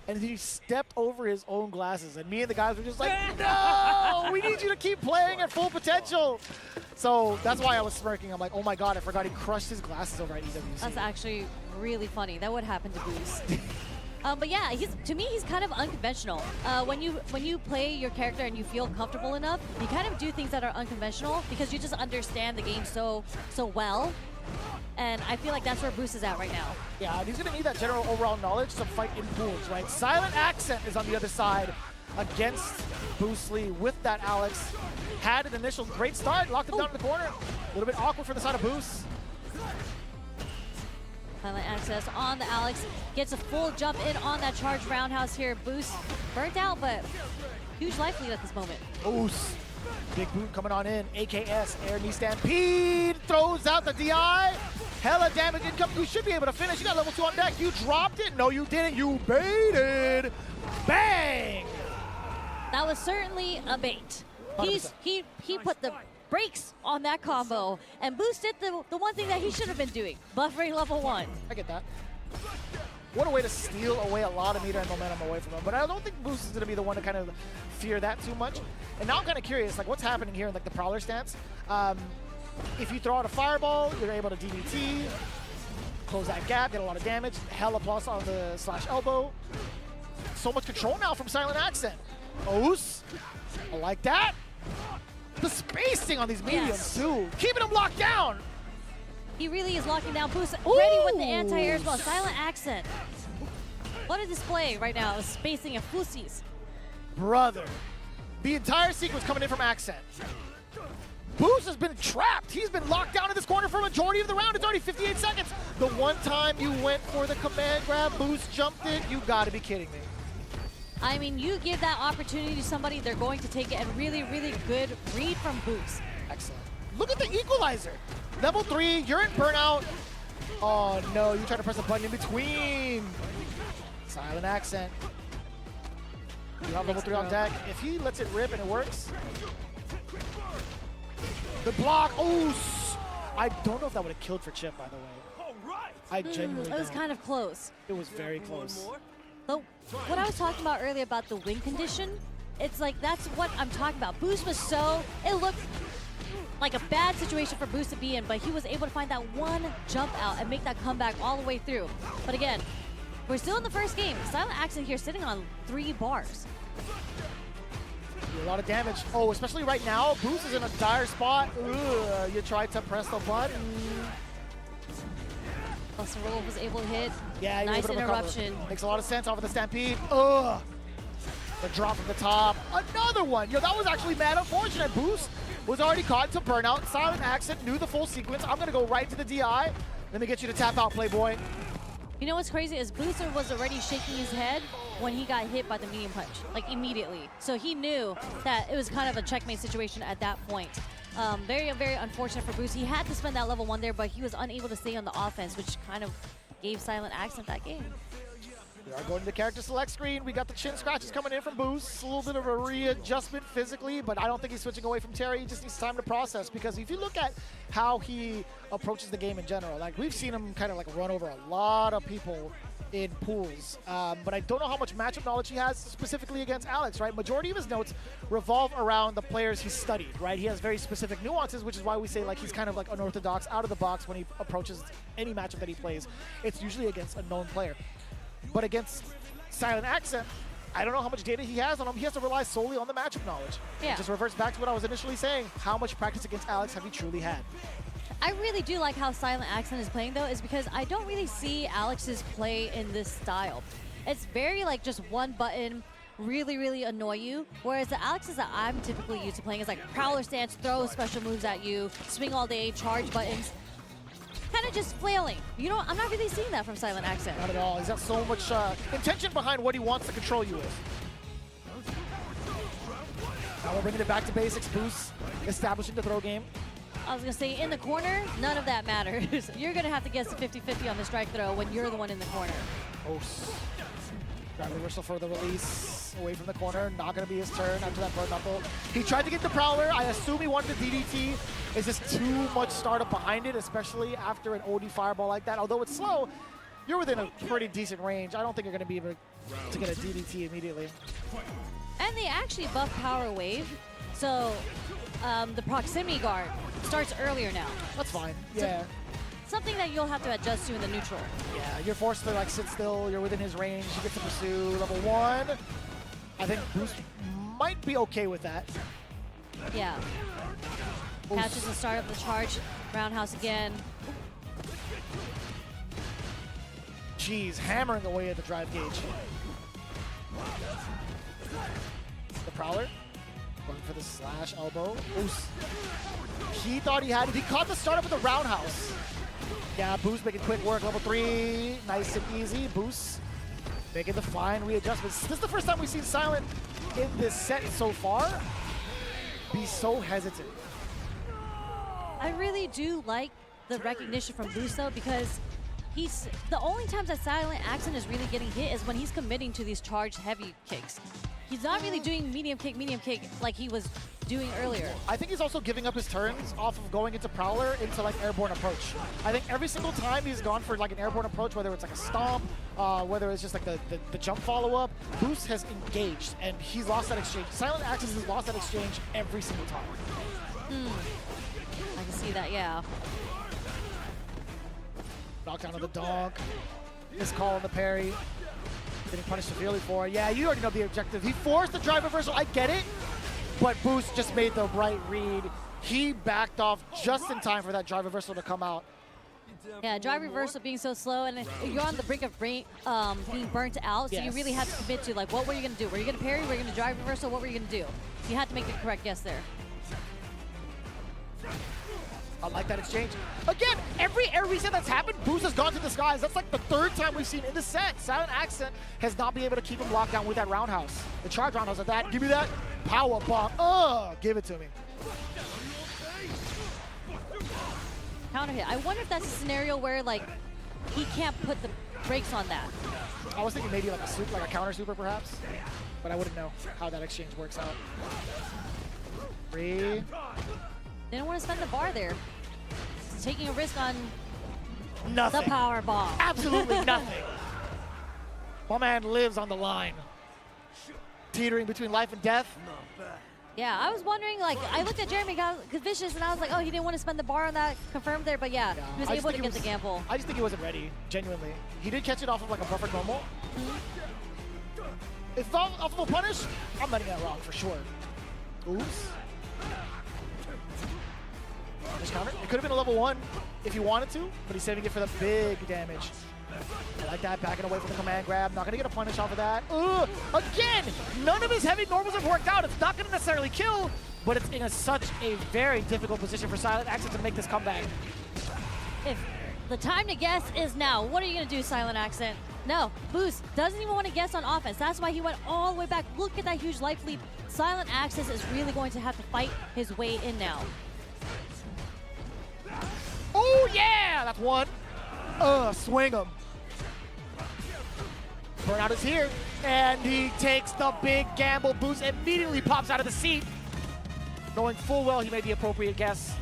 and he stepped over his own glasses. And me and the guys were just like, no, we need you to keep playing at full potential. So that's why I was smirking. I'm like, oh my God, I forgot he crushed his glasses over at EWC. That's actually really funny. That would happen to BOOCE. But yeah, to me, he's kind of unconventional. When you play your character and you feel comfortable enough, you kind of do things that are unconventional because you just understand the game so well. And I feel like that's where BOOCE is at right now. Yeah, and he's going to need that general overall knowledge to fight in pools, right? Silent Accent is on the other side against BOOCE LEE with that Alex. Had an initial great start, locked him down in the corner. A little bit awkward for the side of BOOCE. Silent access on the Alex. Gets a full jump in on that charge roundhouse here. BOOCE burnt out, but huge life lead at this moment. BOOCE. Big boot coming on in. AKS, air knee stampede. Throws out the DI. Hella damage incoming. You should be able to finish. You got level 2 on deck. You dropped it. No, you didn't. You baited. Bang! That was certainly a bait. 100%. He put the brakes on that combo, and BOOCE did the one thing that he should have been doing, buffering level 1. I get that. What a way to steal away a lot of meter and momentum away from him. But I don't think BOOCE is going to be the one to kind of fear that too much. And now I'm kind of curious, like what's happening here in like the Prowler stance. If you throw out a fireball, you're able to DDT, close that gap, get a lot of damage. Hella plus on the slash elbow. So much control now from Silent Accent. BOOCE, I like that. The spacing on these mediums too. Keeping them locked down. He really is locking down BOOCE, ready with the anti-air as well. Silent Accent. What a display right now, spacing of footsies. Brother, the entire sequence coming in from Accent. BOOCE has been trapped. He's been locked down in this corner for a majority of the round. It's already 58 seconds. The one time you went for the command grab, BOOCE jumped it. You gotta be kidding me. I mean, you give that opportunity to somebody, they're going to take it, and really, really good read from BOOCE. Excellent. Look at the equalizer. Level 3, you're in burnout. Oh no, you try to press the button in between. Silent Accent. You have level 3 on deck. If he lets it rip and it works. The block, oh! I don't know if that would have killed for Chip, by the way. I genuinely It was don't. kind of close. It was very close. So what I was talking about earlier about the win condition, it's like that's what I'm talking about. BOOCE was it looked like a bad situation for BOOCE to be in, but he was able to find that one jump out and make that comeback all the way through. But again, we're still in the first game. Silent Accent here sitting on 3 bars. A lot of damage. Oh, especially right now, BOOCE is in a dire spot. Ugh, you tried to press the button. Plus Roll was able to hit. Yeah, nice interruption. Makes a lot of sense off of the stampede. Ugh. The drop from the top. Another one. Yo, that was actually mad unfortunate. BOOCE was already caught to burnout. Silent Accent knew the full sequence. I'm going to go right to the DI. Let me get you to tap out, Playboy. You know what's crazy is BOOCE was already shaking his head when he got hit by the medium punch, like immediately. So he knew that it was kind of a checkmate situation at that point. Very, very unfortunate for BOOCE. He had to spend that level 1 there, but he was unable to stay on the offense, which kind of gave Silent Accent that game. We are going to the character select screen. We got the chin scratches coming in from BOOCE. A little bit of a readjustment physically, but I don't think he's switching away from Terry. He just needs time to process, because if you look at how he approaches the game in general, like we've seen him kind of like run over a lot of people in pools, but I don't know how much matchup knowledge he has specifically against Alex, right? Majority of his notes revolve around the players he's studied, right? He has very specific nuances, which is why we say like he's kind of like unorthodox, out of the box when he approaches any matchup that he plays. It's usually against a known player. But against Silent Accent, I don't know how much data he has on him. He has to rely solely on the matchup knowledge. Yeah. It just reverts back to what I was initially saying. How much practice against Alex have you truly had? I really do like how Silent Accent is playing, though, is because I don't really see Alex's play in this style. It's very like just one button, really, really annoy you. Whereas the Alexes that I'm typically used to playing is like Prowler stance, throw special moves at you, swing all day, charge buttons. Kind of just flailing. You know, I'm not really seeing that from Silent Accent. Not at all. He's got so much intention behind what he wants to control you with. Now we're bringing it back to basics. BOOCE establishing the throw game. I was going to say, in the corner, none of that matters. You're going to have to guess a 50-50 on the strike throw when you're the one in the corner. Oh, grab reversal for the release. Away from the corner. Not going to be his turn after that burn knuckle. He tried to get the Prowler. I assume he wanted the DDT. It's just too much startup behind it, especially after an OD fireball like that. Although it's slow, you're within a pretty decent range. I don't think you're going to be able to get a DDT immediately. And they actually buff Power Wave, so the proximity guard starts earlier now. That's fine. Yeah. Something that you'll have to adjust to in the neutral. Yeah, you're forced to like sit still. You're within his range. You get to pursue level 1. I think BOOCE might be okay with that. Yeah. Catches the start of the charge. Roundhouse again. Jeez, hammering away at the drive gauge. The Prowler. Going for the slash elbow. BOOCE. He thought he had it. He caught the startup with the roundhouse. Yeah, BOOCE making quick work. Level 3. Nice and easy. BOOCE making the fine readjustments. This is the first time we've seen Silent in this set so far be so hesitant. I really do like the recognition from BOOCE though, because he's the only times that Silent Accent is really getting hit is when he's committing to these charged heavy kicks. He's not really doing medium kick like he was doing earlier. I think he's also giving up his turns off of going into Prowler into like airborne approach. I think every single time he's gone for like an airborne approach, whether it's like a stomp, whether it's just like the jump follow-up, BOOCE has engaged and he's lost that exchange. Silent Accent has lost that exchange every single time. I can see that, yeah. Knockdown on the donk. Missed call on the parry. Getting punished severely for it. Yeah, you already know the objective. He forced the drive reversal. I get it. But BOOCE just made the right read. He backed off just in time for that drive reversal to come out. Yeah, drive reversal being so slow, and you're on the brink of being burnt out, so you really have to commit to, like, what were you going to do? Were you going to parry? Were you going to drive reversal? What were you going to do? You had to make the correct guess there. I like that exchange. Again, every air reset that's happened, BOOCE has gone to the skies. That's like the 3rd time we've seen in the set. Silent Accent has not been able to keep him locked down with that roundhouse. The charge roundhouse at that. Give me that power bomb. Give it to me. Counter hit. I wonder if that's a scenario where, like, he can't put the brakes on that. I was thinking maybe like a super, like a counter super perhaps, but I wouldn't know how that exchange works out. 3. Didn't want to spend the bar there. He's taking a risk on Nothing. the power bomb. Absolutely nothing. My man lives on the line. Teetering between life and death. Yeah, I was wondering, like, I looked at Jeremy Vicious and I was like, oh, he didn't want to spend the bar on that, confirmed there, but yeah, he was able to get the gamble. I just think he wasn't ready, genuinely. He did catch it off of like a buffered normal. If off of a punish, I'm letting that rock for sure. Oops. Just counter. It could have been a level 1 if he wanted to, but he's saving it for the big damage. I like that, backing away from the command grab. Not going to get a punish off of that. Again, none of his heavy normals have worked out. It's not going to necessarily kill, but it's in such a very difficult position for Silent Accent to make this comeback. If the time to guess is now, what are you going to do, Silent Accent? No, BOOCE doesn't even want to guess on offense. That's why he went all the way back. Look at that huge life lead. Silent Accent is really going to have to fight his way in now. Oh, yeah! That's 1. Swing him. Burnout is here, and he takes the big gamble. BOOCE immediately pops out of the seat, knowing full well he made the appropriate guess.